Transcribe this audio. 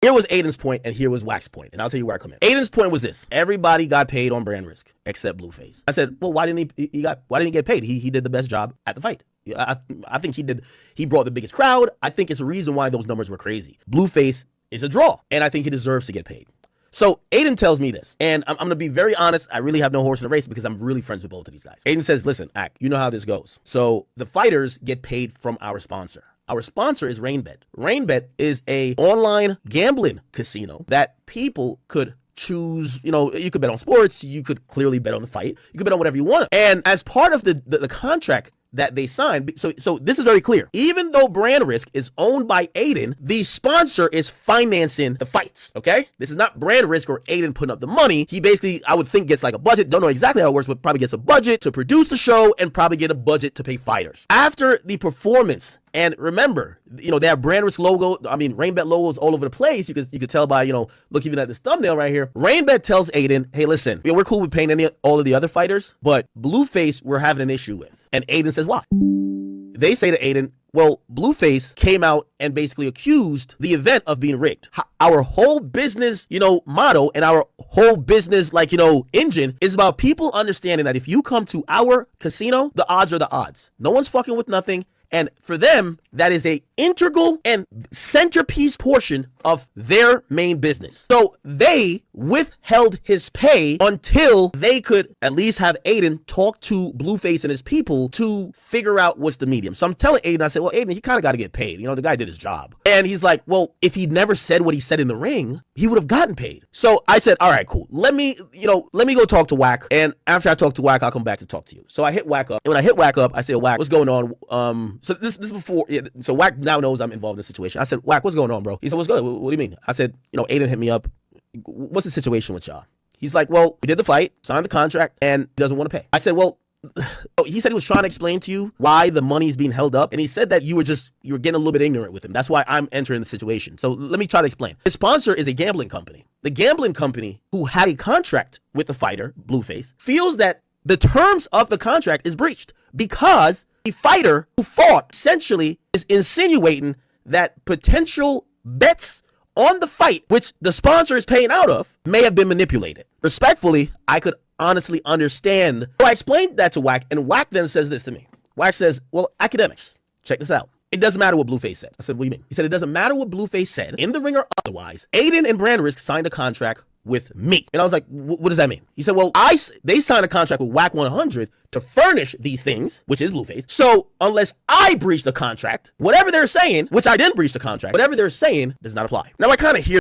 Here was Adin's point, and here was Wack's point, and I'll tell you where I come in. Adin's point was this: everybody got paid on brand risk except Blueface. I said, well, why didn't he get paid? He did the best job at the fight. I think he brought the biggest crowd. I think it's a reason why those numbers were crazy. Blueface is a draw, and I think he deserves to get paid. So Adin tells me this, and I'm going to be very honest. I really have no horse in the race because I'm really friends with both of these guys. Adin says, listen, Ak, you know how this goes. So the fighters get paid from our sponsor. Our sponsor is RainBet. RainBet is a online gambling casino that people could choose. You know, you could bet on sports. You could clearly bet on the fight. You could bet on whatever you want. And as part of the contract that they signed, so this is very clear. Even though brand risk is owned by Adin, the sponsor is financing the fights, okay? This is not brand risk or Adin putting up the money. He basically, I would think, gets like a budget. Don't know exactly how it works, but probably gets a budget to produce the show and probably get a budget to pay fighters. After the performance, and remember, you know, they have brand risk logo. I mean, RainBet logos all over the place. You could tell by, you know, look even at this thumbnail right here. RainBet tells Adin, hey, listen, we're cool with paying all of the other fighters, but Blueface we're having an issue with. And Adin says, why? They say to Adin, well, Blueface came out and basically accused the event of being rigged. Our whole business, you know, motto and our whole business, like, you know, engine is about people understanding that if you come to our casino, the odds are the odds. No one's fucking with nothing. And for them, that is a integral and centerpiece portion of their main business. So they withheld his pay until they could at least have Adin talk to Blueface and his people to figure out what's the medium. So I'm telling Adin, I said, well, Adin, he kind of got to get paid. You know, the guy did his job. And he's like, well, if he'd never said what he said in the ring, he would have gotten paid. So I said, all right, cool. Let me go talk to Wack. And after I talk to Wack, I'll come back to talk to you. So I hit Wack up. And when I hit Wack up, I said, Wack, what's going on? So this is before, so Wack now knows I'm involved in this situation. I said, Wack, what's going on, bro? He said, what's good? What do you mean? I said, you know, Adin hit me up. What's the situation with y'all? He's like, well, we did the fight, signed the contract, and he doesn't want to pay. I said, well, he said he was trying to explain to you why the money is being held up. And he said that you were getting a little bit ignorant with him. That's why I'm entering the situation. So let me try to explain. His sponsor is a gambling company. The gambling company who had a contract with the fighter, Blueface, feels that the terms of the contract is breached because the fighter who fought essentially is insinuating that potential bets on the fight, which the sponsor is paying out of, may have been manipulated. Respectfully, I could honestly understand. So I explained that to Wack, and Wack then says this to me. Wack says, well, Akademiks, check this out. It doesn't matter what Blueface said. I said, what do you mean? He said, it doesn't matter what Blueface said, in the ring or otherwise. Adin and Brand Risk signed a contract with me. And I was like, what does that mean? He said, well, they signed a contract with Wack 100 to furnish these things, which is Blueface. So unless I breach the contract, whatever they're saying, which I didn't breach the contract, whatever they're saying does not apply. Now I kind of hear